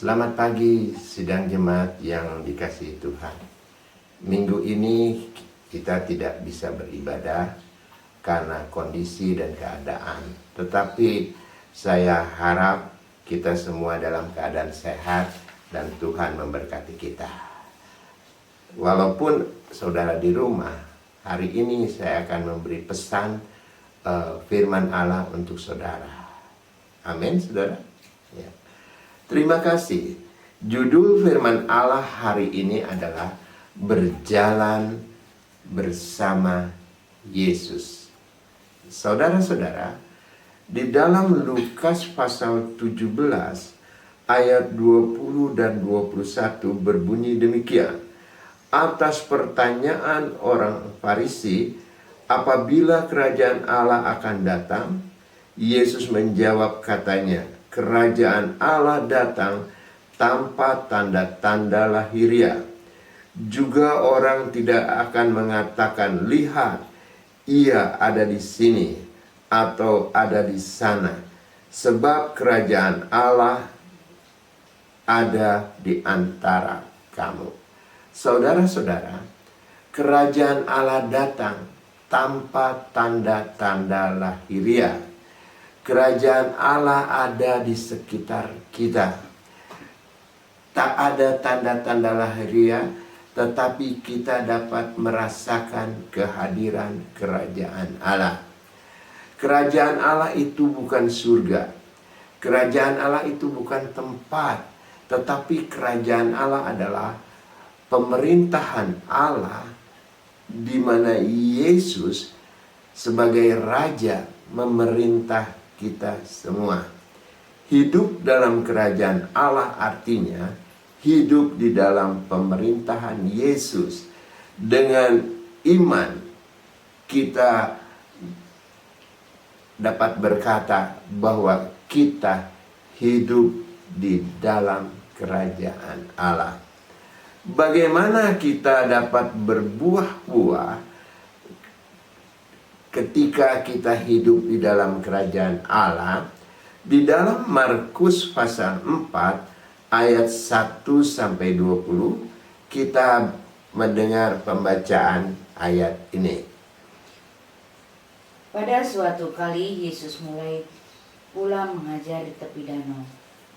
Selamat pagi sidang jemaat yang dikasihi Tuhan. Minggu ini kita tidak bisa beribadah karena kondisi dan keadaan. Tetapi saya harap kita semua dalam keadaan sehat dan Tuhan memberkati kita. Walaupun saudara di rumah, hari ini saya akan memberi pesan firman Allah untuk saudara. Amin, saudara. Ya. Terima kasih. Judul firman Allah hari ini adalah Berjalan bersama Yesus. Saudara-saudara, di dalam Lukas pasal 17 ayat 20 dan 21 berbunyi demikian. Atas pertanyaan orang Farisi, apabila kerajaan Allah akan datang, Yesus menjawab katanya, kerajaan Allah datang tanpa tanda-tanda lahiriah. Juga orang tidak akan mengatakan, lihat, ia ada di sini atau ada di sana. Sebab kerajaan Allah ada di antara kamu. Saudara-saudara, kerajaan Allah datang tanpa tanda-tanda lahiriah. Kerajaan Allah ada di sekitar kita. Tak ada tanda-tanda lahiriah, tetapi kita dapat merasakan kehadiran kerajaan Allah. Kerajaan Allah itu bukan surga. Kerajaan Allah itu bukan tempat. Tetapi kerajaan Allah adalah pemerintahan Allah, di mana Yesus sebagai Raja memerintah kita semua. Hidup dalam kerajaan Allah artinya hidup di dalam pemerintahan Yesus. Dengan iman kita dapat berkata bahwa kita hidup di dalam kerajaan Allah. Bagaimana kita dapat berbuah-buah ketika kita hidup di dalam kerajaan Allah? Di dalam Markus pasal 4 ayat 1 sampai 20 kita mendengar pembacaan ayat ini. Pada suatu kali Yesus mulai pula mengajar di tepi danau.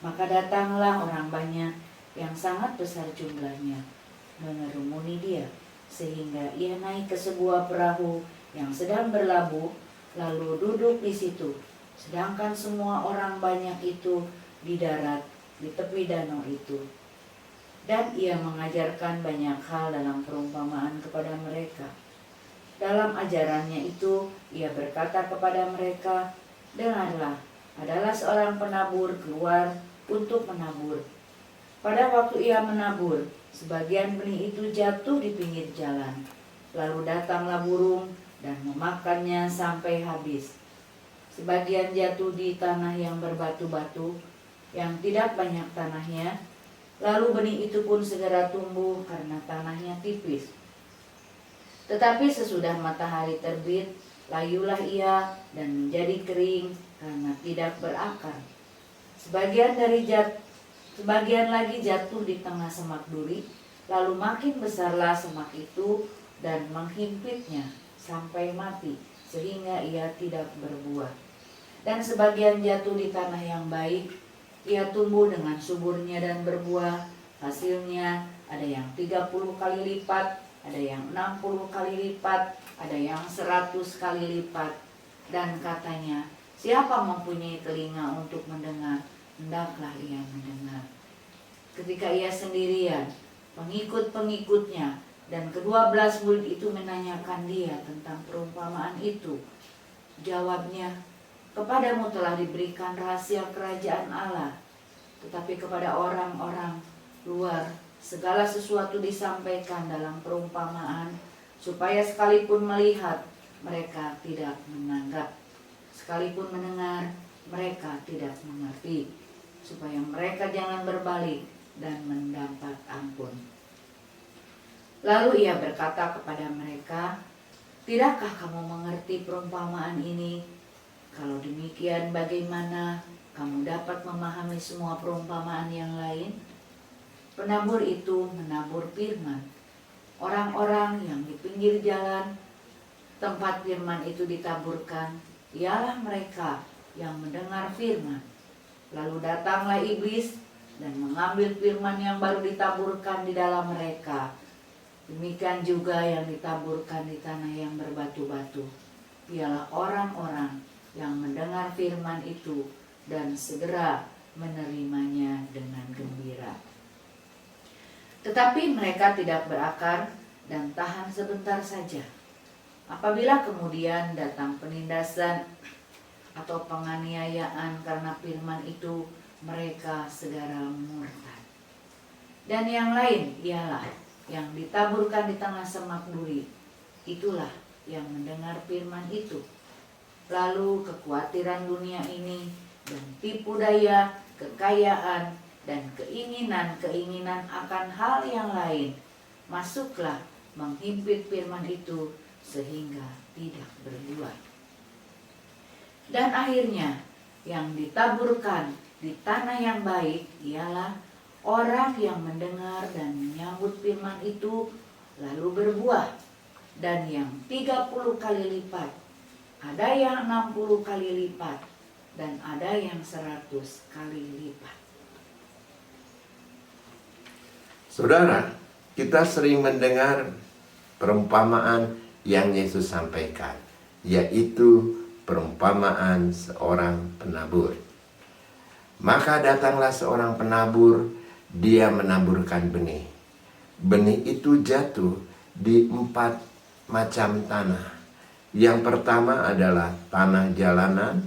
Maka datanglah orang banyak yang sangat besar jumlahnya mengerumuni dia, sehingga ia naik ke sebuah perahu yang sedang berlabuh, lalu duduk di situ. Sedangkan semua orang banyak itu di darat di tepi danau itu. Dan ia mengajarkan banyak hal dalam perumpamaan kepada mereka. Dalam ajarannya itu, ia berkata kepada mereka, dengarlah, adalah seorang penabur keluar untuk menabur. Pada waktu ia menabur, sebagian benih itu jatuh di pinggir jalan. Lalu datanglah burung dan memakannya sampai habis. Sebagian jatuh di tanah yang berbatu-batu, yang tidak banyak tanahnya. Lalu benih itu pun segera tumbuh karena tanahnya tipis. Tetapi sesudah matahari terbit, layulah ia dan menjadi kering karena tidak berakar. Sebagian lagi jatuh di tengah semak duri, lalu makin besarlah semak itu dan menghimpitnya sampai mati, sehingga ia tidak berbuah. Dan sebagian jatuh di tanah yang baik, ia tumbuh dengan suburnya dan berbuah. Hasilnya ada yang 30 kali lipat, ada yang 60 kali lipat, ada yang 100 kali lipat. Dan katanya, siapa mempunyai telinga untuk mendengar, hendaklah ia mendengar. Ketika ia sendirian, pengikut-pengikutnya dan ke-12 murid itu menanyakan dia tentang perumpamaan itu. Jawabnya, kepadamu telah diberikan rahasia kerajaan Allah, tetapi kepada orang-orang luar segala sesuatu disampaikan dalam perumpamaan, supaya sekalipun melihat, mereka tidak menanggap, sekalipun mendengar, mereka tidak mengerti, supaya mereka jangan berbalik dan mendapat ampun. Lalu ia berkata kepada mereka, tidakkah kamu mengerti perumpamaan ini? Kalau demikian, bagaimana kamu dapat memahami semua perumpamaan yang lain? Penabur itu menabur firman. Orang-orang yang di pinggir jalan tempat firman itu ditaburkan, ialah mereka yang mendengar firman. Lalu datanglah iblis dan mengambil firman yang baru ditaburkan di dalam mereka. Demikian juga yang ditaburkan di tanah yang berbatu-batu, ialah orang-orang yang mendengar firman itu dan segera menerimanya dengan gembira. Tetapi mereka tidak berakar dan tahan sebentar saja. Apabila kemudian datang penindasan atau penganiayaan karena firman itu, mereka segera murtad. Dan yang lain ialah yang ditaburkan di tengah semak duri. Itulah yang mendengar firman itu. Lalu kekhawatiran dunia ini dan tipu daya, kekayaan, dan keinginan-keinginan akan hal yang lain masuklah menghimpit firman itu sehingga tidak berbuah. Dan akhirnya yang ditaburkan di tanah yang baik ialah orang yang mendengar dan menyambut firman itu lalu berbuah, dan yang 30 kali lipat, ada yang 60 kali lipat, dan ada yang 100 kali lipat. Saudara, kita sering mendengar perumpamaan yang Yesus sampaikan, yaitu perumpamaan seorang penabur. Maka datanglah seorang penabur, dia menaburkan benih. Benih itu jatuh di 4 macam tanah. Yang pertama adalah tanah jalanan,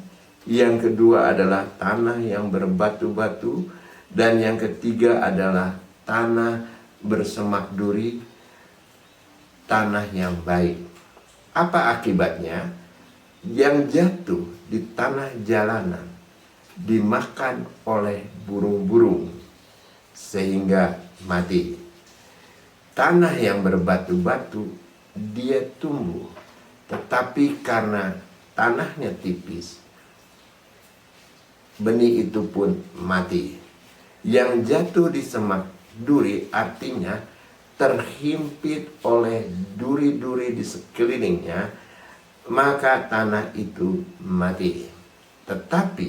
yang kedua adalah tanah yang berbatu-batu, dan yang ketiga adalah tanah bersemak duri, tanah yang baik. Apa akibatnya? Yang jatuh di tanah jalanan dimakan oleh burung-burung sehingga mati. Tanah yang berbatu-batu dia tumbuh, tetapi karena tanahnya tipis, benih itu pun mati. Yang jatuh di semak duri artinya terhimpit oleh duri-duri di sekelilingnya, maka tanah itu mati. Tetapi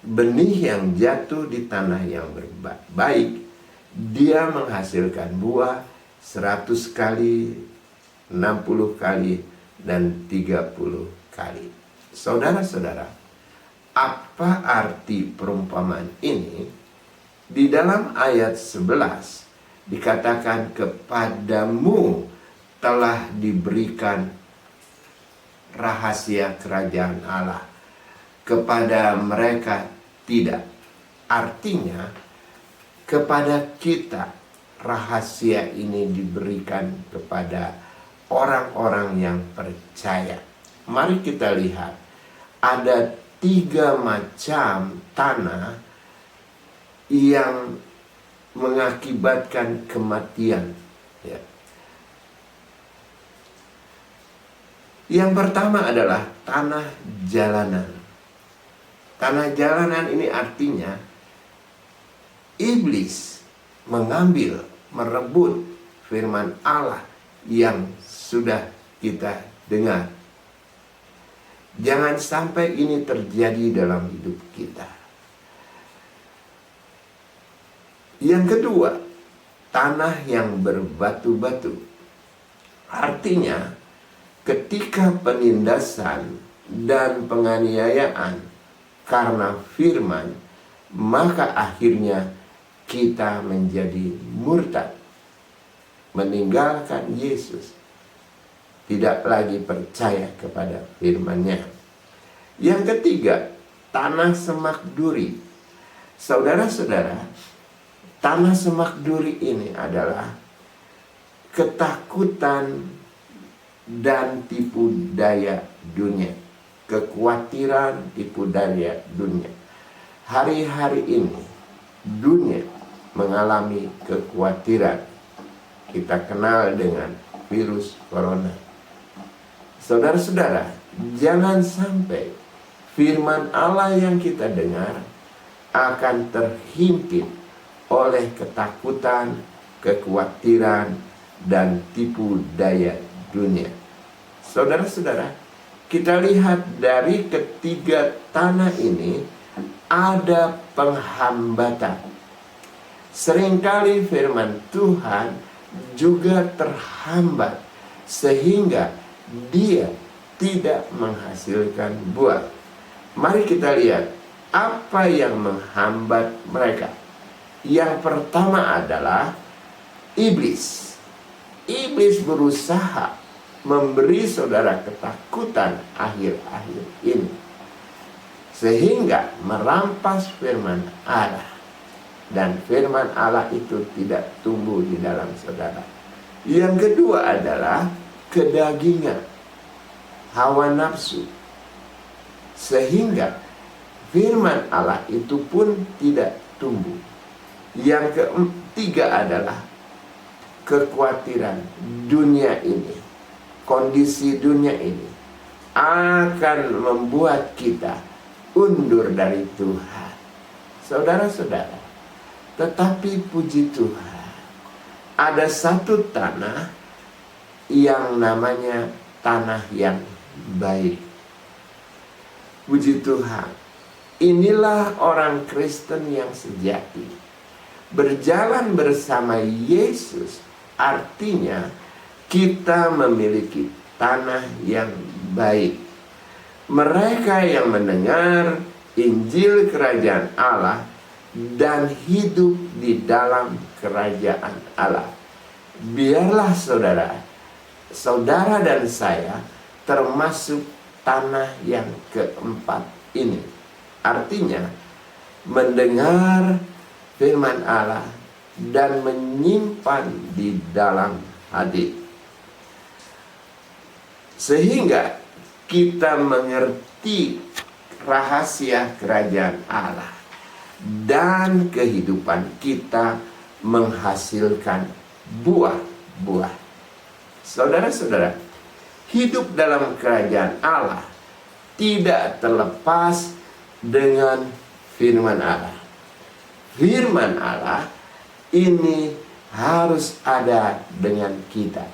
benih yang jatuh di tanah yang baik, dia menghasilkan buah 100 kali, 60 kali, dan 30 kali. Saudara-saudara, apa arti perumpamaan ini? Di dalam ayat 11 dikatakan kepadamu telah diberikan rahasia kerajaan Allah, kepada mereka tidak. Artinya kepada kita rahasia ini diberikan kepada orang-orang yang percaya. Mari kita lihat, ada 3 macam tanah yang mengakibatkan kematian, ya. Yang pertama adalah tanah jalanan. Tanah jalanan ini artinya iblis mengambil, merebut firman Allah yang sudah kita dengar. Jangan sampai ini terjadi dalam hidup kita. Yang kedua, tanah yang berbatu-batu. Artinya, ketika penindasan dan penganiayaan karena firman, maka akhirnya kita menjadi murtad, meninggalkan Yesus, tidak lagi percaya kepada firman-Nya. Yang ketiga, tanah semak duri. Saudara-saudara, tanah semak duri ini adalah ketakutan dan tipu daya dunia. Kekhawatiran, tipu daya dunia. Hari-hari ini dunia mengalami kekhawatiran. Kita kenal dengan virus corona. Saudara-saudara, jangan sampai firman Allah yang kita dengar akan terhimpit oleh ketakutan, kekhawatiran, dan tipu daya dunia. Saudara-saudara, kita lihat dari ketiga tanah ini ada penghambatan. Seringkali firman Tuhan juga terhambat sehingga dia tidak menghasilkan buah. Mari kita lihat apa yang menghambat mereka. Yang pertama adalah iblis. Iblis berusaha memberi saudara ketakutan akhir-akhir ini, sehingga merampas firman Allah. Dan firman Allah itu tidak tumbuh di dalam saudara. Yang kedua adalah kedagingan, hawa nafsu, sehingga firman Allah itu pun tidak tumbuh. Yang ketiga adalah kekhawatiran dunia ini. Kondisi dunia ini akan membuat kita undur dari Tuhan. Saudara-saudara, tetapi puji Tuhan, ada satu tanah yang namanya tanah yang baik. Puji Tuhan, inilah orang Kristen yang sejati. Berjalan bersama Yesus artinya kita memiliki tanah yang baik. Mereka yang mendengar Injil Kerajaan Allah dan hidup di dalam Kerajaan Allah. Biarlah saudara dan saya termasuk tanah yang keempat ini. Artinya mendengar firman Allah dan menyimpan di dalam hati, sehingga kita mengerti rahasia kerajaan Allah dan kehidupan kita menghasilkan buah-buah. Saudara-saudara, hidup dalam kerajaan Allah tidak terlepas dengan firman Allah. Firman Allah ini harus ada dengan kita.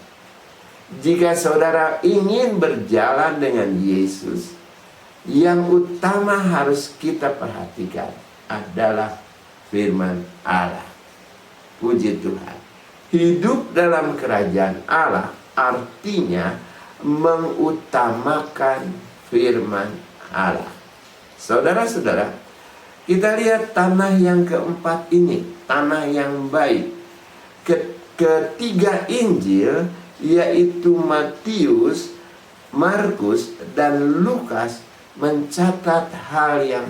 Jika saudara ingin berjalan dengan Yesus, yang utama harus kita perhatikan adalah firman Allah. Puji Tuhan. Hidup dalam kerajaan Allah artinya mengutamakan firman Allah. Saudara-saudara, kita lihat tanah yang keempat ini, tanah yang baik. Ketiga Injil, yaitu Matius, Markus, dan Lukas, mencatat hal yang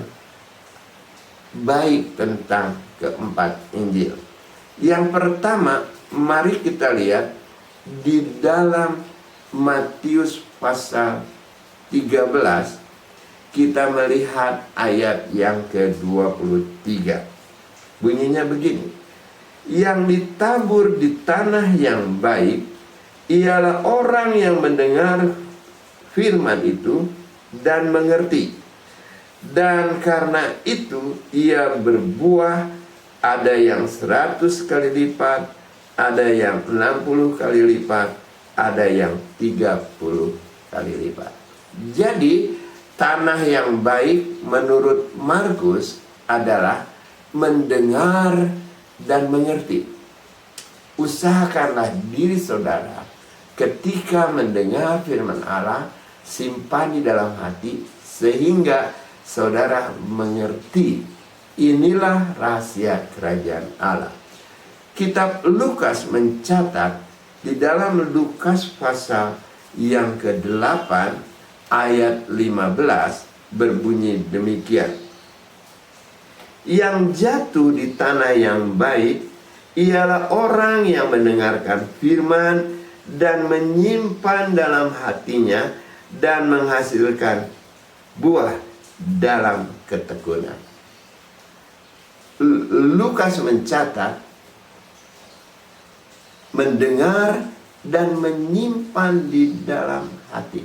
baik tentang keempat Injil. Yang pertama, mari kita lihat di dalam Matius pasal 13, kita melihat ayat yang ke-23. Bunyinya begini: yang ditabur di tanah yang baik ialah orang yang mendengar firman itu dan mengerti. Dan karena itu ia berbuah, ada yang 100 kali lipat, ada yang 60 kali lipat, ada yang 30 kali lipat. Jadi tanah yang baik menurut Markus adalah mendengar dan mengerti. Usahakanlah diri saudara ketika mendengar firman Allah, simpan di dalam hati sehingga saudara mengerti. Inilah rahasia kerajaan Allah. Kitab Lukas mencatat di dalam Lukas pasal yang ke-8 ayat 15 berbunyi demikian: yang jatuh di tanah yang baik ialah orang yang mendengarkan firman dan menyimpan dalam hatinya dan menghasilkan buah dalam ketekunan. Lukas mencatat mendengar dan menyimpan di dalam hati.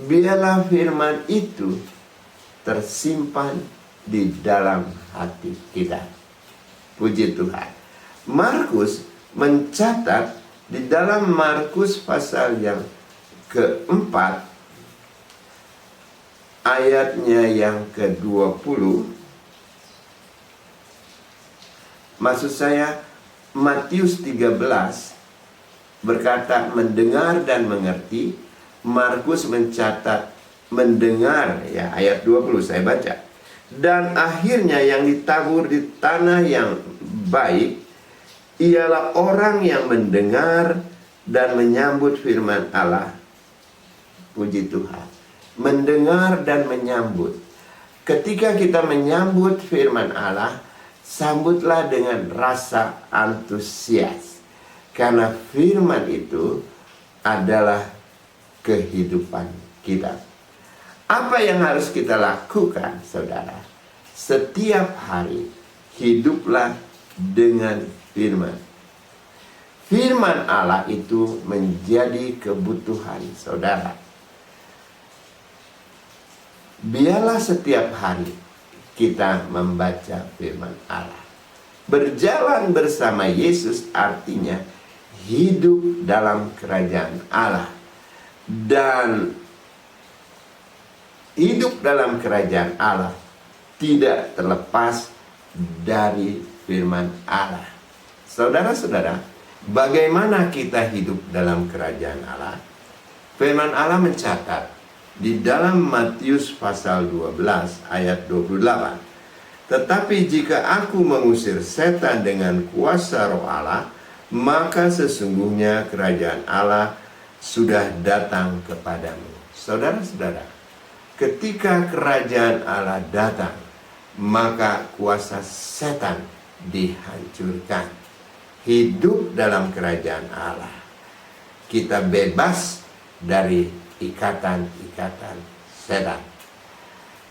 biarlah firman itu tersimpan di dalam hati kita. Puji Tuhan. Markus mencatat di dalam Markus pasal yang keempat, ayatnya yang ke-20. Maksud saya, Matius 13 berkata mendengar dan mengerti. Markus mencatat mendengar, ya, ayat 20 saya baca. Dan akhirnya yang ditabur di tanah yang baik ialah orang yang mendengar dan menyambut firman Allah. Puji Tuhan. Mendengar dan menyambut. Ketika kita menyambut firman Allah, sambutlah dengan rasa antusias. Karena firman itu adalah kehidupan kita. Apa yang harus kita lakukan, saudara? Setiap hari hiduplah dengan firman. Firman Allah itu menjadi kebutuhan saudara. Biarlah setiap hari kita membaca firman Allah. Berjalan bersama Yesus artinya hidup dalam kerajaan Allah. Dan hidup dalam kerajaan Allah tidak terlepas dari firman Allah. Saudara-saudara, bagaimana kita hidup dalam kerajaan Allah? Firman Allah mencatat di dalam Matius pasal 12 ayat 28. Tetapi jika aku mengusir setan dengan kuasa Roh Allah, maka sesungguhnya kerajaan Allah sudah datang kepadamu. Saudara-saudara, ketika kerajaan Allah datang, maka kuasa setan dihancurkan. Hidup dalam kerajaan Allah, kita bebas dari ikatan-ikatan setan.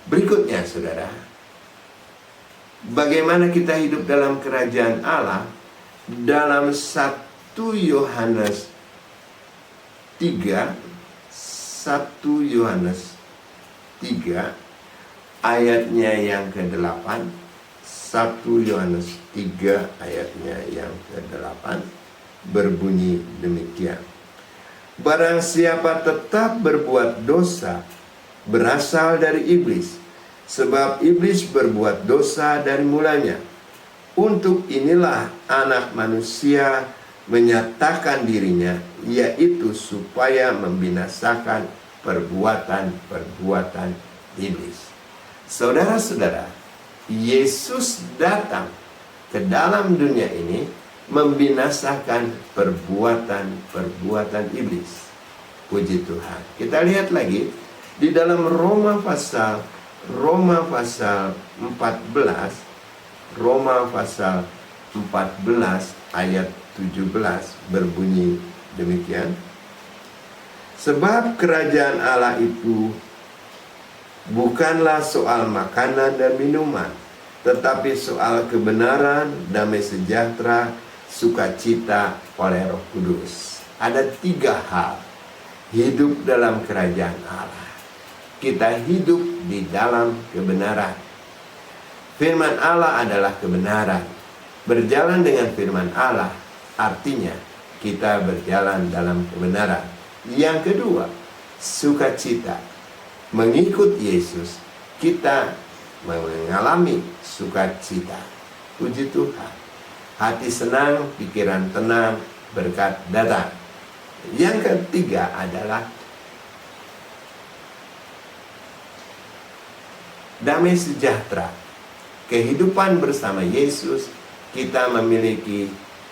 Berikutnya, saudara, bagaimana kita hidup dalam kerajaan Allah? Dalam 1 Yohanes 3 ayatnya yang ke-8. 1 Yohanes 3 ayatnya yang ke-8 berbunyi demikian. Barang siapa tetap berbuat dosa, berasal dari iblis, sebab iblis berbuat dosa dari mulanya. Untuk inilah anak manusia menyatakan dirinya, yaitu supaya membinasakan perbuatan-perbuatan iblis. Saudara-saudara, Yesus datang ke dalam dunia ini membinasakan perbuatan-perbuatan iblis. Puji Tuhan. Kita lihat lagi di dalam Roma pasal 14, Roma pasal 14 ayat 17 berbunyi demikian. Sebab kerajaan Allah itu bukanlah soal makanan dan minuman, tetapi soal kebenaran, damai sejahtera, sukacita oleh Roh Kudus. Ada 3 hal hidup dalam kerajaan Allah. Kita hidup di dalam kebenaran. Firman Allah adalah kebenaran. Berjalan dengan firman Allah artinya kita berjalan dalam kebenaran. Yang kedua, sukacita. Mengikut Yesus, kita mengalami sukacita. Puji Tuhan. Hati senang, pikiran tenang, berkat datang. Yang ketiga adalah damai sejahtera. Kehidupan bersama Yesus, kita memiliki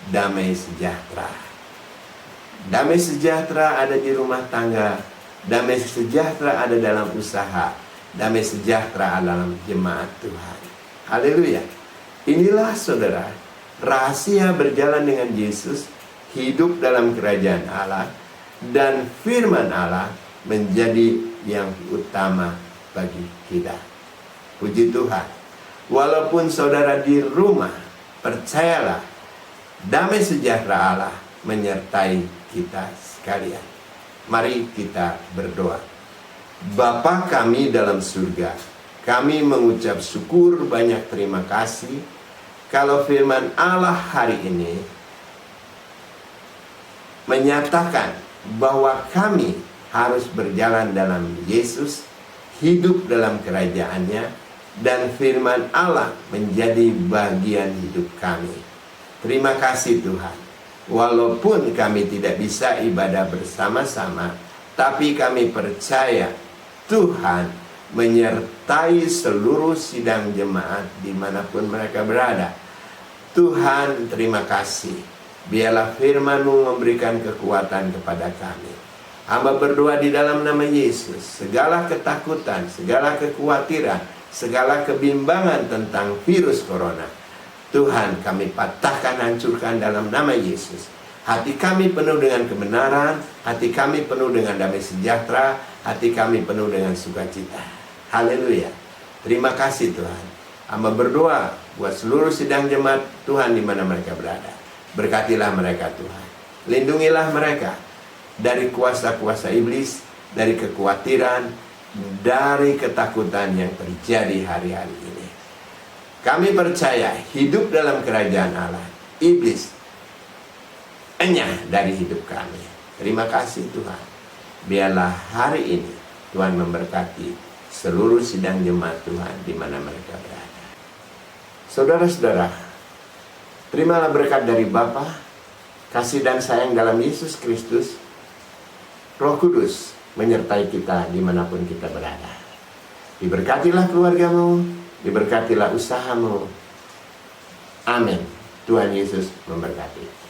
damai sejahtera. Damai sejahtera ada di rumah tangga, damai sejahtera ada dalam usaha, damai sejahtera dalam jemaat Tuhan. Haleluya. Inilah saudara, rahasia berjalan dengan Yesus, hidup dalam kerajaan Allah, dan firman Allah menjadi yang utama bagi kita. Puji Tuhan. Walaupun saudara di rumah, percayalah, damai sejahtera Allah menyertai kita sekalian. Mari kita berdoa. Bapa kami dalam surga, kami mengucap syukur banyak terima kasih kalau firman Allah hari ini menyatakan bahwa kami harus berjalan dalam Yesus, hidup dalam kerajaannya, dan firman Allah menjadi bagian hidup kami. Terima kasih Tuhan. Walaupun kami tidak bisa ibadah bersama-sama, tapi kami percaya Tuhan menyertai seluruh sidang jemaat dimanapun mereka berada. Tuhan, terima kasih. Biarlah firman-Mu memberikan kekuatan kepada kami. Hamba berdoa di dalam nama Yesus, segala ketakutan, segala kekhawatiran, segala kebimbangan tentang virus corona, Tuhan, kami patahkan, hancurkan dalam nama Yesus. Hati kami penuh dengan kebenaran, hati kami penuh dengan damai sejahtera, hati kami penuh dengan sukacita. Haleluya. Terima kasih Tuhan. Hamba berdoa buat seluruh sidang jemaat Tuhan di mana mereka berada. Berkatilah mereka Tuhan. Lindungilah mereka dari kuasa-kuasa iblis, dari kekhawatiran, dari ketakutan yang terjadi hari-hari ini. Kami percaya hidup dalam kerajaan Allah, iblis enyah dari hidup kami. Terima kasih Tuhan. Biarlah hari ini Tuhan memberkati seluruh sidang jemaat Tuhan di mana mereka berada. Saudara-saudara, terimalah berkat dari Bapa, kasih dan sayang dalam Yesus Kristus, Roh Kudus menyertai kita dimanapun kita berada. Diberkatilah keluargamu, diberkatilah usahamu. Amin. Tuhan Yesus memberkati.